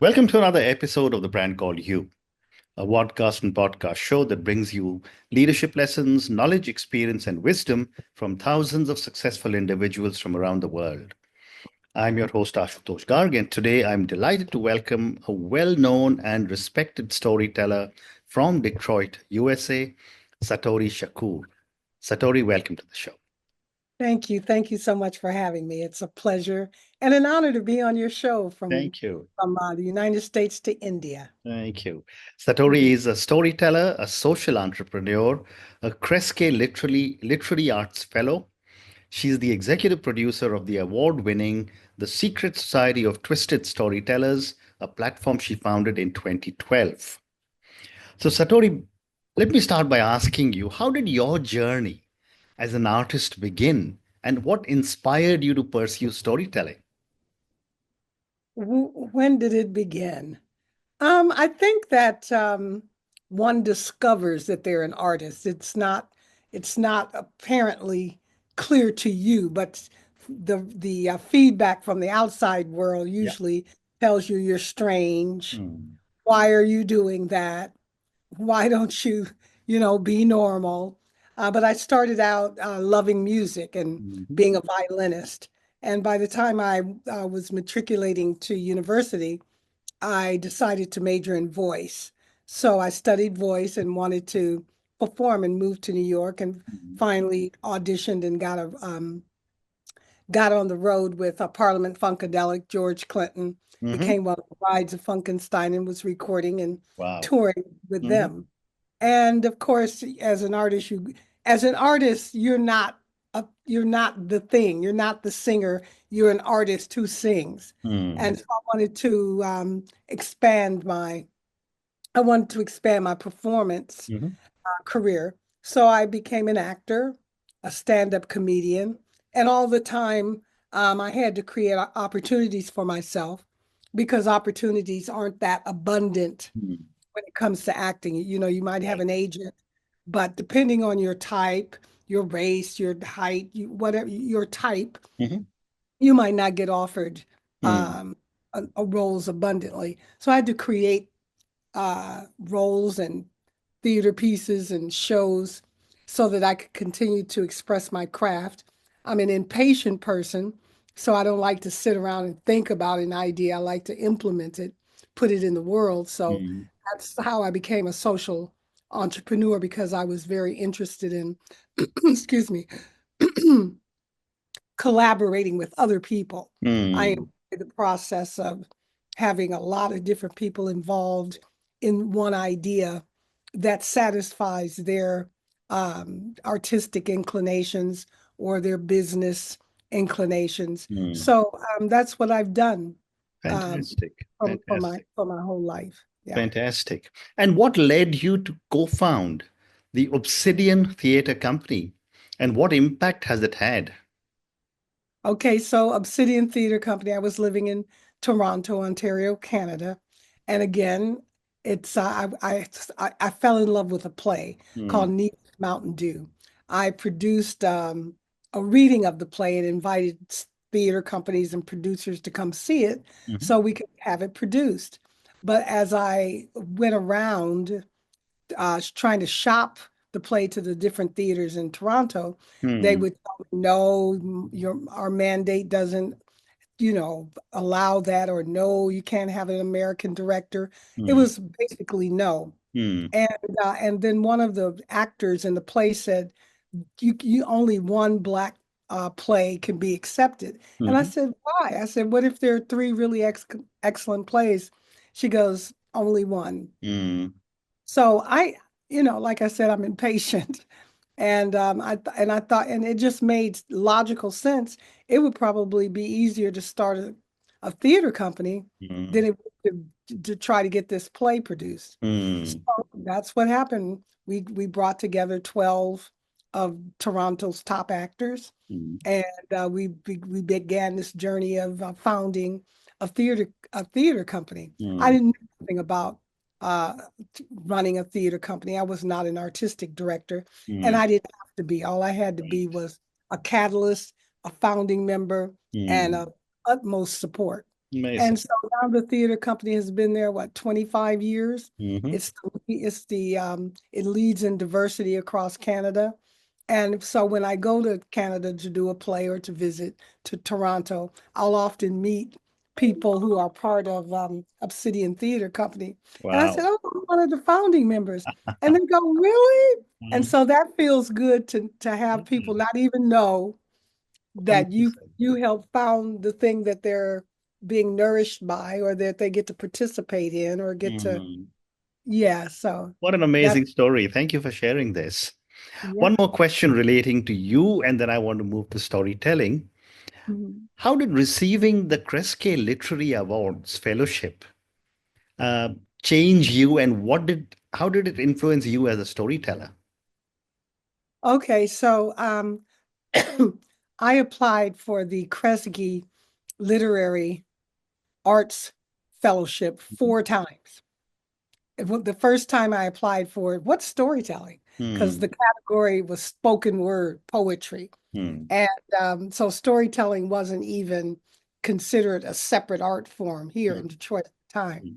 Welcome to another episode of The Brand Called You, a podcast and podcast show that brings you leadership lessons, knowledge, experience, and wisdom from thousands of successful individuals from around the world. I'm your host, Ashutosh Garg, and today I'm delighted to welcome a well-known and respected storyteller from Detroit, USA, Satori Shakoor. Satori, welcome to the show. Thank you. Thank you so much for having me. It's a pleasure and an honor to be on your show Thank you. from the United States to India. Thank you. Satori is a storyteller, a social entrepreneur, a Kresge Literary Arts Fellow. She's the executive producer of the award-winning The Secret Society of Twisted Storytellers, a platform she founded in 2012. So, Satori, let me start by asking you, how did your journey as an artist begin, and what inspired you to pursue storytelling? When did it begin? I think that one discovers that they're an artist. It's not apparently clear to you, but the feedback from the outside world Yeah. usually tells you you're strange. Mm. Why are you doing that? Why don't you, be normal? But I started out loving music and Mhm. being a violinist. And by the time I was matriculating to university, I decided to major in voice. So I studied voice and wanted to perform and moved to New York and Mhm. finally auditioned and got on the road with a Parliament Funkadelic, George Clinton, Mhm. became one of the brides of Funkenstein and was recording and Wow. touring with Mhm. them. And of course, as an artist, you're not the thing. You're not the singer. You're an artist who sings. Mm. And so I wanted to expand my performance Mhm. career. So I became an actor, a stand-up comedian, and all the time I had to create opportunities for myself because opportunities aren't that abundant Mm. when it comes to acting. You might have Right. an agent, but depending on your type, your race, your height, whatever your type, Mhm. you might not get offered Mm. um, roles abundantly. So I had to create roles and theater pieces and shows so that I could continue to express my craft. I'm an impatient person, so I don't like to sit around and think about an idea. I like to implement it, put it in the world. So Mm. that's how I became a social entrepreneur because I was very interested in, excuse me, collaborating with other people. I am Mm. in the process of having a lot of different people involved in one idea that satisfies their artistic inclinations or their business inclinations. Mm. So that's what I've done um, Fantastic. for my Fantastic. for my whole life. Yeah. Fantastic. And what led you to co-found the Obsidian Theater Company, and what impact has it had? Okay, so Obsidian Theater Company, I was living in Toronto, Ontario, Canada. And again, it's I fell in love with a play called Mm. Neat Mountain Dew. I produced a reading of the play and invited theater companies and producers to come see it Mhm. so we could have it produced. But as I went around trying to shop the play to the different theaters in Toronto, they Mm. would tell me, no, our mandate doesn't, allow that, or no, you can't have an American director. It Mm. was basically no. Mm. And and then one of the actors in the play said, you only one black play can be accepted. And I Mhm. said, why? I said, what if there are three really excellent plays? She goes, only one. Mm. So like I said, I'm impatient. And I thought, and it just made logical sense. It would probably be easier to start a theater company than Mm. it would to try to get this play produced. So Mm. that's what happened. We brought together 12 of Toronto's top actors, Mm. and we began this journey of founding a theater company. I Mm. didn't know anything about uh, running a theater company. I was not an artistic director, and Mm. I didn't have to be. All I had to be Right. was a catalyst, a founding member, and Mm. a utmost support. Amazing. And so now the theater company has been there, what, 25 years? Hmm. It leads in diversity across Canada. And so when I go to Canada to do a play or to visit to Toronto, I'll often meet people who are part of Obsidian Theater Company. And I said, Wow. oh, I'm one of the founding members. And they go, really? And Mhm. so that feels good to have people Mhm. not even know that you 100%. you help found the thing that they're being nourished by or that they get to participate in or get to, Mm. yeah, so What an that, amazing story. Thank you for sharing this. yeah. One more question relating to you, and then I want to move to storytelling. Mhm. How did receiving the Kresge Literary Awards Fellowship uh, change you, and how did it influence you as a storyteller? Okay, so I applied for the Kresge Literary Arts Fellowship 4 times. The first time I applied for it, what's storytelling? Because Hmm. the category was spoken word poetry. Hmm. And so storytelling wasn't even considered a separate art form here in Detroit at the time. Hmm.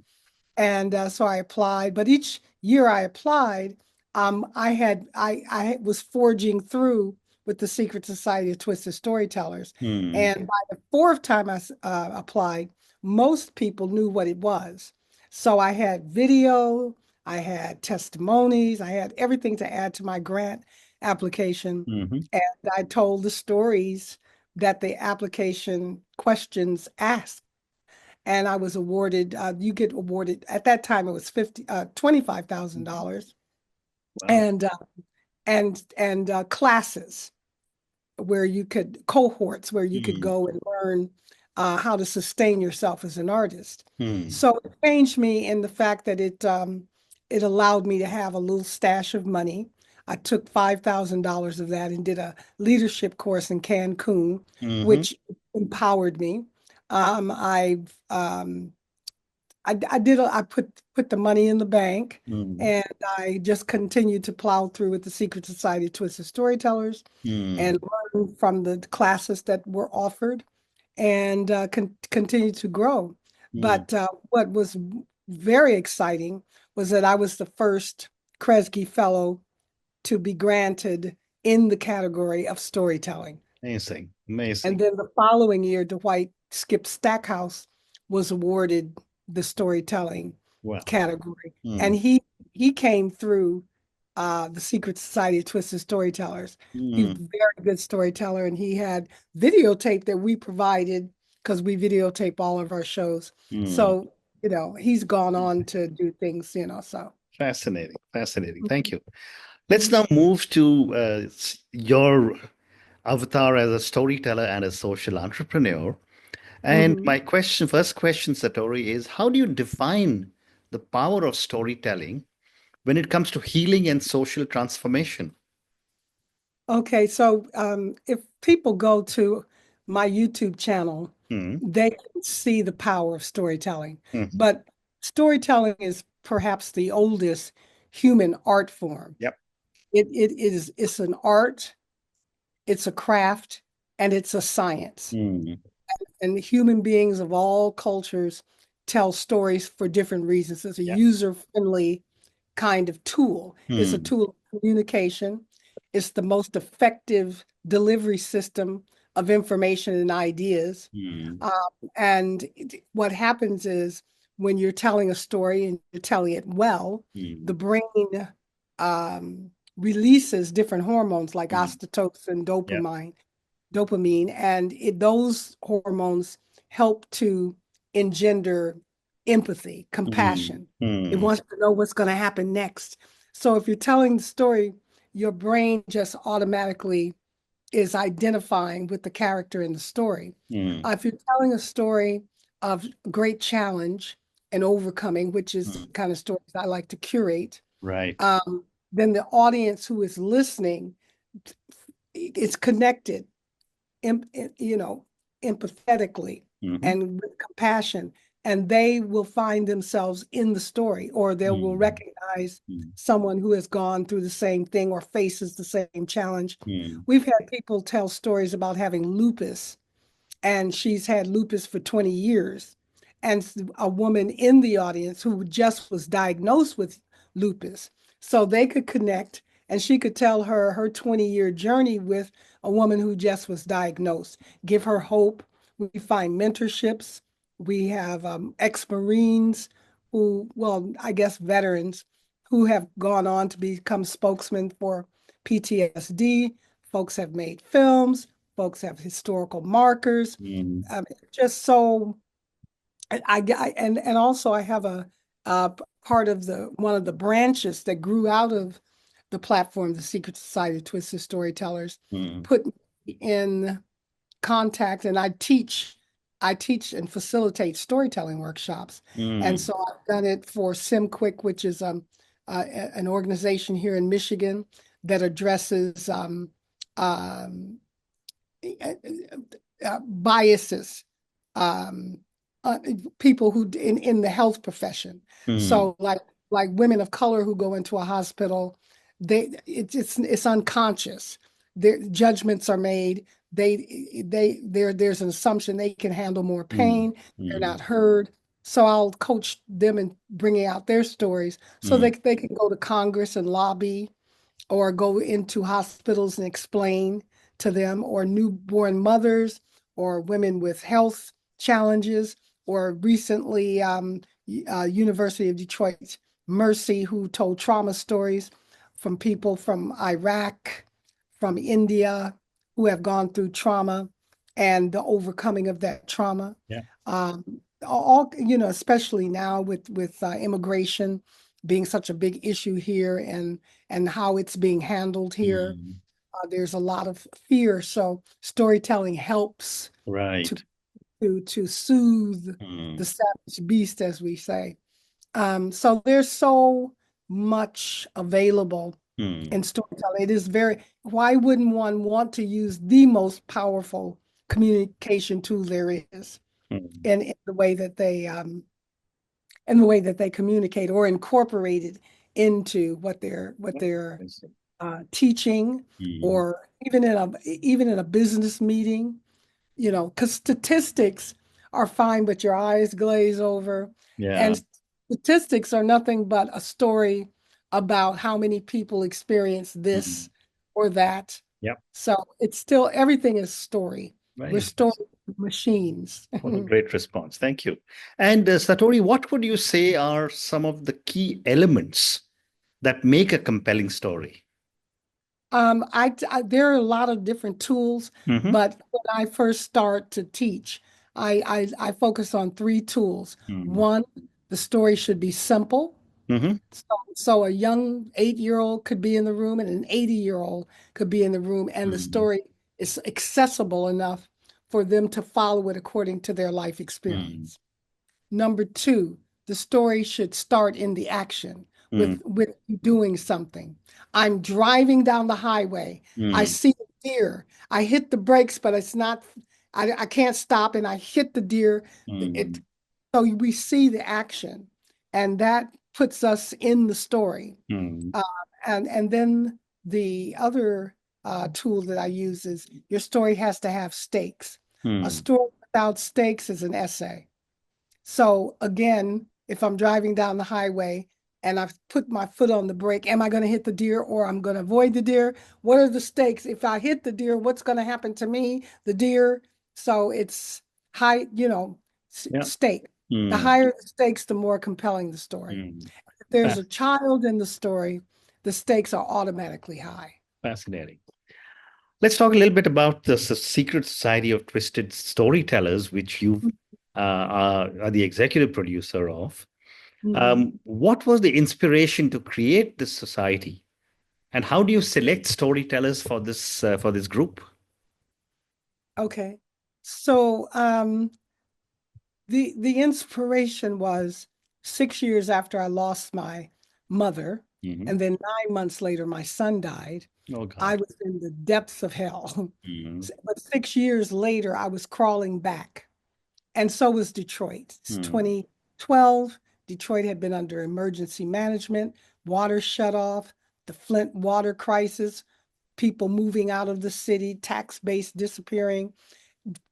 And so I applied, but each year I applied, I was forging through with the Secret Society of Twisted Storytellers. Hmm. And by the fourth time I applied, most people knew what it was. So I had video, I had testimonies, I had everything to add to my grant application. Hmm. And I told the stories that the application questions asked, and I was awarded, you get awarded, at that time it was $25,000 Wow. and classes where you could, cohorts where you could Hmm. go and learn how to sustain yourself as an artist. Hmm. So it changed me in the fact that it allowed me to have a little stash of money. I took $5,000 of that and did a leadership course in Cancun, Hmm. which empowered me. I've I put the money in the bank, Hmm. and I just continued to plow through with the Secret Society of Twisted Storytellers Hmm. and learn from the classes that were offered and continue to grow. Hmm. But what was very exciting was that I was the first Kresge Fellow to be granted in the category of storytelling. Amazing. And Amazing. then the following year, Dwight Skip Stackhouse was awarded the storytelling Wow. category. Hmm. And he came through the Secret Society of Twisted Storytellers. He's a Hmm. very good storyteller, and he had videotape that we provided because we videotape all of our shows. Hmm. So, he's gone on to do things, so. Fascinating. Fascinating. Thank Mhm. you. Let's now move to your avatar as a storyteller and a social entrepreneur. And Mhm. my first question, Satori, is how do you define the power of storytelling when it comes to healing and social transformation? Okay, so if people go to my YouTube channel, Hmm. they can see the power of storytelling. Hmm. But storytelling is perhaps the oldest human art form. Yep. It's an art, it's a craft, and it's a science. Hmm. And human beings of all cultures tell stories for different reasons. It's a Yep. user-friendly kind of tool. It's a Hmm. tool of communication. It's the most effective delivery system of information and ideas. Hmm. Um, what happens is when you're telling a story and you're telling it well, Hmm. the brain releases different hormones like Hmm. oxytocin, Yep. dopamine, and those hormones help to engender empathy, Hmm. compassion. It Hmm. wants to know what's going to happen next. So if you're telling the story, your brain just automatically is identifying with the character in the story. Hmm. If you're telling a story of great challenge and overcoming, which is the Hmm. kind of stories I like to curate, Right. um, then the audience who is listening is connected you know, empathetically Hmm. and with compassion, and they will find themselves in the story, or they will Hmm. recognize Hmm. someone who has gone through the same thing or faces the same challenge. Hmm. We've had people tell stories about having lupus, and she's had lupus for 20 years. and a woman in the audience who just was diagnosed with lupus. So they could connect and she could tell her 20-year journey with a woman who just was diagnosed, give her hope. We find mentorships. We have ex-Marines who, well, I guess veterans who have gone on to become spokesmen for PTSD. Folks have made films. Folks have historical markers. Mm, Just so and also I have a part of the one of the branches that grew out of the platform, the Secret Society of Twisted Storytellers, mm, put me in contact, and I teach and facilitate storytelling workshops. And mm, so I've done it for SimQuick, which is an organization here in Michigan that addresses um, biases, um, uh, people who in the health profession. mm, So like women of color who go into a hospital, it's unconscious. Their judgments are made. There's an assumption they can handle more mm, pain. They're mm, not heard. So I'll coach them in bringing out their stories so mm, they can go to Congress and lobby or go into hospitals and explain to them, or newborn mothers, or women with health challenges, or recently University of Detroit Mercy, who told trauma stories from people from Iraq, from India, who have gone through trauma and the overcoming of that trauma. yeah. Um, all, especially now with immigration being such a big issue here, and how it's being handled here. Mm, There's a lot of fear, so storytelling helps to right. soothe the Mm, savage beast, as we say. So there's so much available mm, in storytelling. It is very, why wouldn't one want to use the most powerful communication tool there is mm. in the way that they communicate or incorporate it into what they're Yes. teaching, Mm, or even in a business meeting, because statistics are fine, but your eyes glaze over. yeah. And statistics are nothing but a story about how many people experience Mm, this or that. yep. So it's still, everything is story. Very We're story impressive. machines. What a great response. Thank you. And Satori, what would you say are some of the key elements that make a compelling story? There are a lot of different tools, Mm-hmm. but when I first start to teach, I focus on three tools. Mm, One, the story should be simple. mm-hmm. So a young 8-year-old could be in the room and an 80-year-old could be in the room, and the Mm, story is accessible enough for them to follow it according to their life mm, experience. Number two, the story should start in the action mm, with doing something. I'm driving down the highway. I mm, see a deer. I hit the brakes, but it's not, I can't stop, and I hit the deer. It, mm, so we see the action, and that puts us in the story. mm, Uh, and then the other tool that I use is your story has to have stakes. A mm, story without stakes is an essay. So again, if I'm driving down the highway and I've put my foot on the brake, am I going to hit the deer or I'm going to avoid the deer? What are the stakes? If I hit the deer, what's going to happen to me, the deer? So it's high, yeah. stake. The Mm, higher the stakes, the more compelling the story. mm. If there's a Fas- child in the story, the stakes are automatically high. Fascinating. Let's talk a little bit about the Secret Society of Twisted Storytellers, which you are the executive producer of. Mhm. What was the inspiration to create this society, and how do you select storytellers for this group? Okay. So the inspiration was 6 years after I lost my mother, Hmm. and then 9 months later, my son died. Oh I God. was in the depths of hell. Mm, But 6 years later, I was crawling back. And so was Detroit. It's mm, 2012. Detroit had been under emergency management, water shut off, the Flint water crisis, people moving out of the city, tax base disappearing.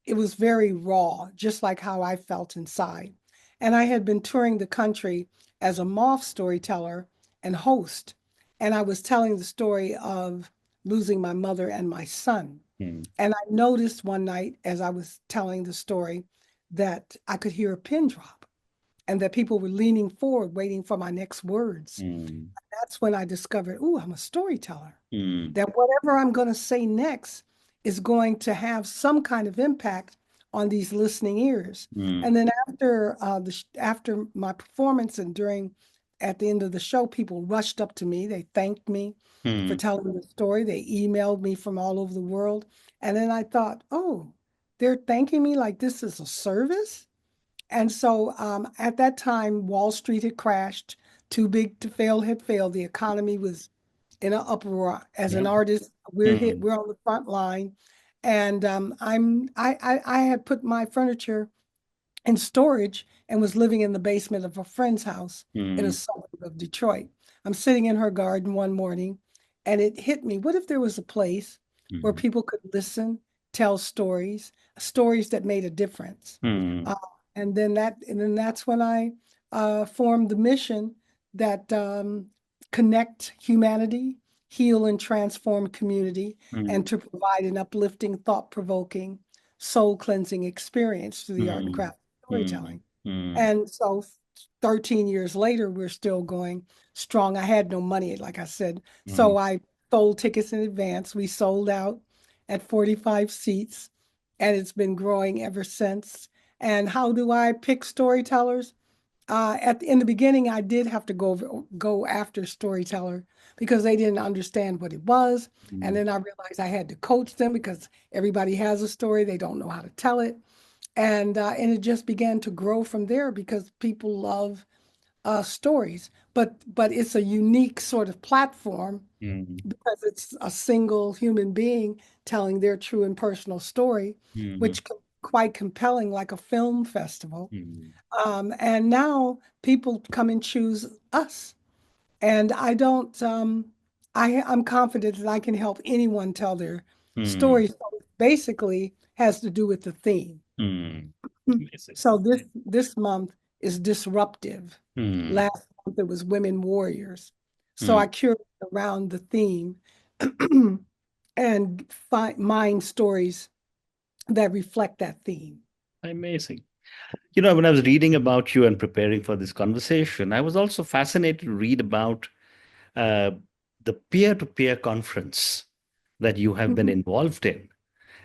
It was very raw, just like how I felt inside. And I had been touring the country as a moth storyteller and host. And I was telling the story of losing my mother and my son. Mm, And I noticed one night as I was telling the story that I could hear a pin drop and that people were leaning forward, waiting for my next words. mm, That's when I discovered, oh, I'm a storyteller. mm, That whatever I'm going to say next is going to have some kind of impact on these listening ears. mm, And then after my performance and during at the end of the show, people rushed up to me. They thanked me for mm, telling the story. They emailed me from all over the world. And then I thought, oh, they're thanking me like this is a service. And so at that time, Wall Street had crashed. Too big to fail had failed. The economy was in an uproar. As an yeah. artist, we're hit. Mm, We're on the front line, and I had put my furniture in storage and was living in the basement of a friend's house in a mm, suburb of Detroit. I'm sitting in her garden one morning, and it hit me. What if there was a place where mm, people could listen, tell stories, stories that made a difference? mm, Uh, and then that's when I formed the mission that connect humanity, heal and transform community, and mm, to provide an uplifting, thought-provoking, soul-cleansing experience through the art and mm, craft of mm, storytelling. mm, And so 13 years later, we're still going strong. I had no money, like I said. mm, So I sold tickets in advance. We sold out at 45 seats, and it's been growing ever since. And how do I pick storytellers? In the beginning, I did have to go after storyteller because they didn't understand what it was. And mm, then I realized I had to coach them because everybody has a story, they don't know how to tell it. And it just began to grow from there because people love stories. But it's a unique sort of platform mm, because it's a single human being telling their true and personal story, mm, which can be quite compelling, like a film festival. mm, And now people come and choose us. And I don't, I'm confident that I can help anyone tell their mm, story. So it basically has to do with the theme. mm. Amazing. So this month is disruptive. Mm, Last month it was women warriors. So mm. I curated around the theme and find mind stories that reflect that theme. Amazing. You know, when I was reading about you and preparing for this conversation, I was also fascinated to read about uh, the peer-to-peer conference that you have been Mhm, involved in.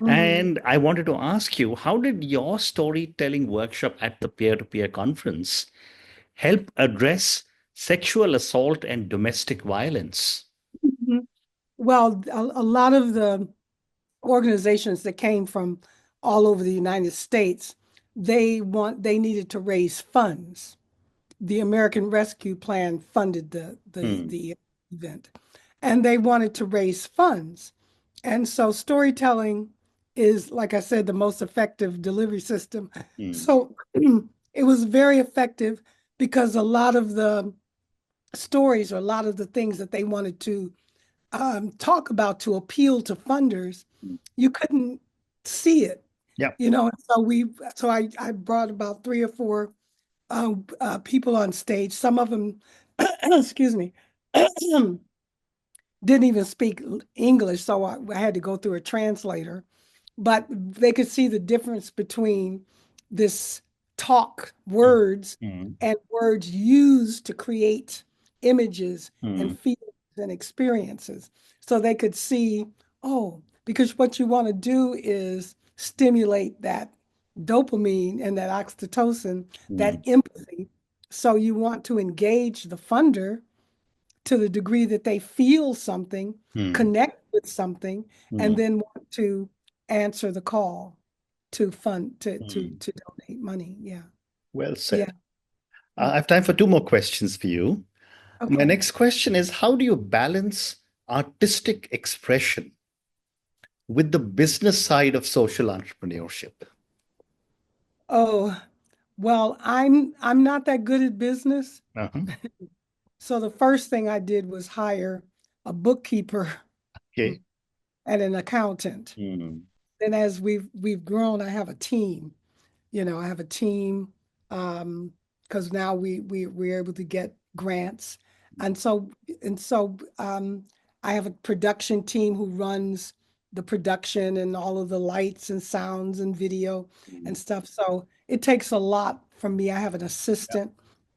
mhm. And I wanted to ask you, how did your storytelling workshop at the peer-to-peer conference help address sexual assault and domestic violence? Mhm. Well, a lot of the organizations that came from all over the United States, they needed to raise funds. The American Rescue Plan funded Hmm, the event, and they wanted to raise funds. And so storytelling is, like I said, the most effective delivery system. hmm, So it was very effective because a lot of the stories or a lot of the things that they wanted to talk about to appeal to funders, hmm. you couldn't see it, Yeah. you know. So I brought about three or four people on stage. Some of them, excuse me, didn't even speak English, so I had to go through a translator. But they could see the difference between this talk Hmm, words hmm, and words used to create images and hmm, feelings and experiences. So they could see, oh, because what you want to do is stimulate that dopamine and that oxytocin, that hmm, empathy. So you want to engage the funder to the degree that they feel something, hmm, connect with something, and hmm, then want to answer the call to fund hmm. to donate money. Yeah. Well Yeah. said. I have time for two more questions for you. My Okay. next question is, how do you balance artistic expression with the business side of social entrepreneurship? Oh, well, I'm not that good at business. Uh-huh. So the first thing I did was hire a bookkeeper Okay. and an accountant. Hmm, Then as we've grown, I have a team. You know, I have a team. because now we're able to get grants. And so I have a production team who runs the production and all of the lights and sounds and video and Mm. stuff. So it takes a lot from me. I have an assistant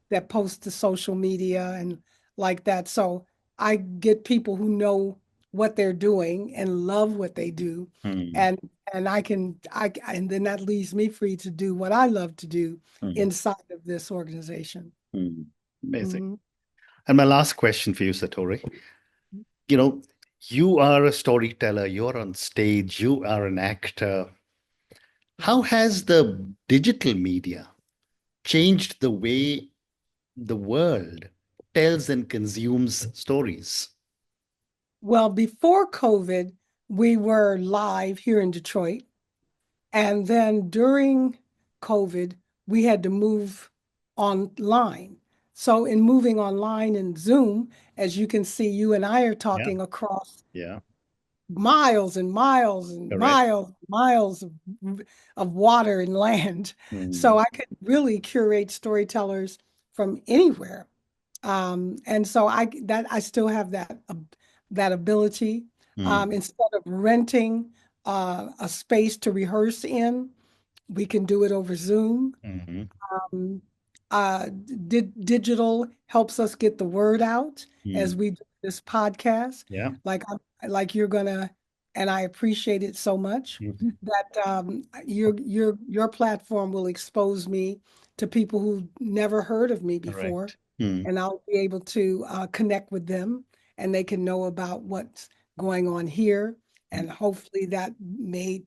that posts to social media and like that. So I get people who know what they're doing and love what they do. Mm. And and then that leaves me free to do what I love to do Mm. inside of this organization. Mm. Amazing. Mhm. And my last question for you, Satori. You know, you are a storyteller, you're on stage, you are an actor. How has the digital media changed the way the world tells and consumes stories? Well, before COVID, we were live here in Detroit. And then during COVID, we had to move online. So, in moving online in Zoom, as you can see, you and I are Yeah, talking across yeah, miles and miles and correct. miles of water and land. So, Mm. I could really curate storytellers from anywhere. And so I still have that ability. Mm. Instead of renting a space to rehearse in, we can do it over Zoom. Mhm. Um, Digital helps us get the word out as Mm. we do this podcast. Yeah. Like you're gonna, and I appreciate it so much Mhm. that your platform will expose me to people who never heard of me before, Correct. Mm. and I'll be able to connect with them, and they can know about what's going on here, Mm. and hopefully that may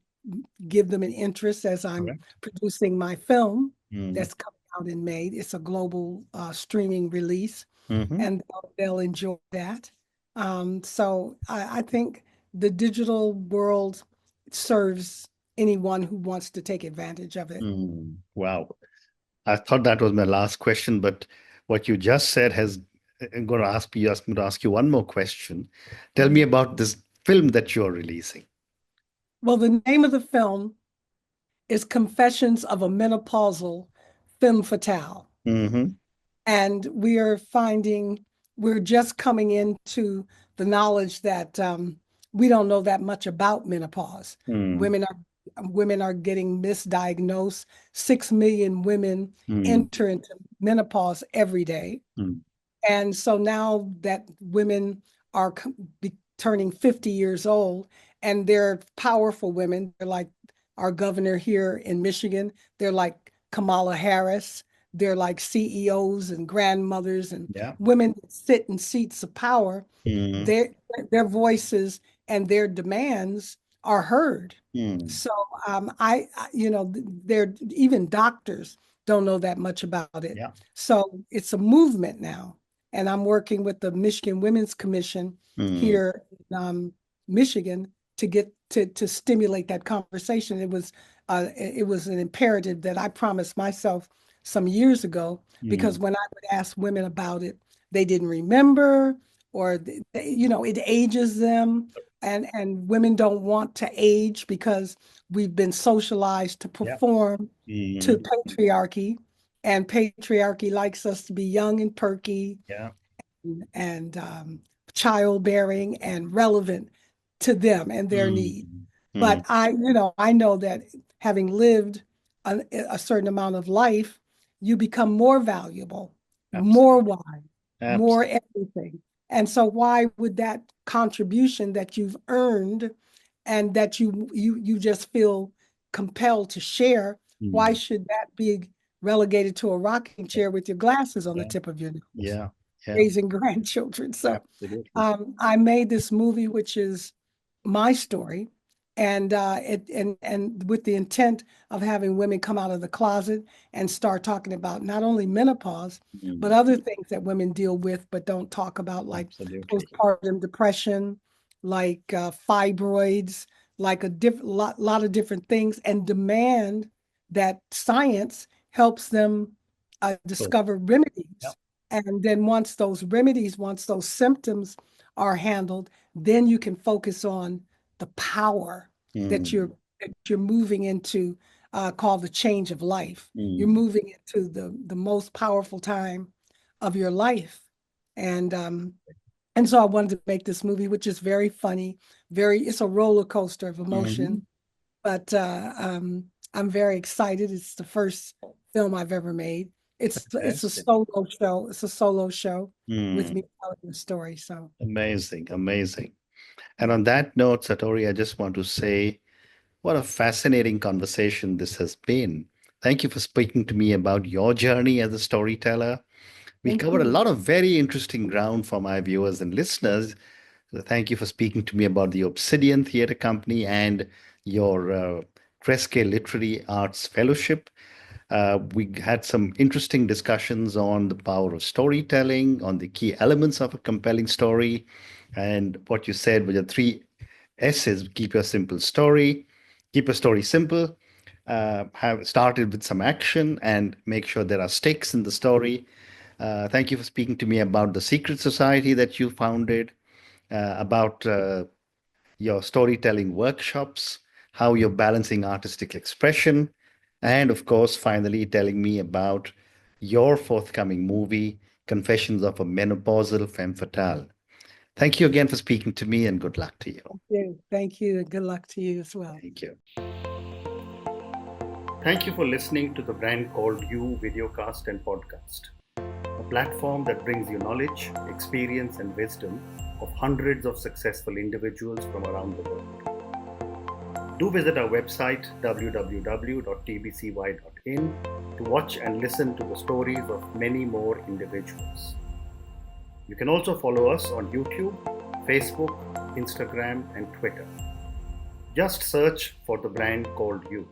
give them an interest as I'm Correct. producing my film Mm. that's coming out in May. It's a global streaming release, Mhm. and they'll enjoy that. So I think the digital world serves anyone who wants to take advantage of it. Mm. Wow. I thought that was my last question, but what you just said has I'm going to ask me to ask you one more question. Tell me Mhm. about this film that you're releasing. Well, the name of the film is Confessions of a Menopausal Femme Fatale. Mm-hmm. And we're just coming into the knowledge that we don't know that much about menopause. Mm. Women are women are getting misdiagnosed. 6 million women Mm. enter into menopause every day. Mm. And so now that women are turning 50 years old, and they're powerful women, they're like our governor here in Michigan, they're like Kamala Harris, they're like CEOs and grandmothers and Yeah. women that sit in seats of power. Mm. Their their voices and their demands are heard. Mm. So they're even doctors don't know that much about it. Yeah. So it's a movement now, and I'm working with the Michigan Women's Commission Mm. here in Michigan to get to stimulate that conversation. It was an imperative that I promised myself some years ago because Mm. when I would ask women about it, they didn't remember, or it ages them, and women don't want to age because we've been socialized to Yeah. perform to Mm. patriarchy, and patriarchy likes us to be young and perky Yeah. and childbearing and relevant to them and their needs. Mm. But Mm. I know that having lived a certain amount of life, you become more valuable, more Absolutely. wise, more Absolutely. everything. And so why would that contribution that you've earned and that you just feel compelled to share, why Mm. should that be relegated to a rocking chair with your glasses on the Yeah. tip of your nose? Yeah. Yeah. Raising grandchildren. So Absolutely. I made this movie, which is my story, and with the intent of having women come out of the closet and start talking about not only menopause, but Mm. other things that women deal with but don't talk about, like Absolutely. postpartum depression, like fibroids, like lot of different things, and demand that science helps them So, discover yeah. remedies. And then once those symptoms are handled, then you can focus on the power that Mm. you're moving into called The Change of Life. You're moving into the most powerful time of your life. And so I wanted to make this movie, which is very funny, it's a roller coaster of emotion. But I'm very excited. It's the first film I've ever made. It's a solo show. It's a solo show with me telling the story. So amazing, amazing. And on that note, Satori, I just want to say what a fascinating conversation this has been. Thank you for speaking to me about your journey as a storyteller. We thank covered a you. lot of very interesting ground for my viewers and listeners. So thank you for speaking to me about the Obsidian Theater Company and your Kresge Literary Arts Fellowship. We had some interesting discussions on the power of storytelling, on the key elements of a compelling story, and what you said were the three S's: keep your simple story, keep your story simple, have started with some action, and make sure there are stakes in the story. Thank you for speaking to me about the secret society that you founded, about your storytelling workshops, how you're balancing artistic expression, and of course, finally telling me about your forthcoming movie, Confessions of a Menopausal Femme Fatale. Thank you again for speaking to me, and good luck to you. Thank you, and good luck to you as well. Thank you. Thank you for listening to the Brand Called You videocast and podcast, a platform that brings you knowledge, experience, and wisdom of hundreds of successful individuals from around the world. Do visit our website www.tbcy.in to watch and listen to the stories of many more individuals. You can also follow us on YouTube, Facebook, Instagram, and Twitter. Just search for the Brand Called You.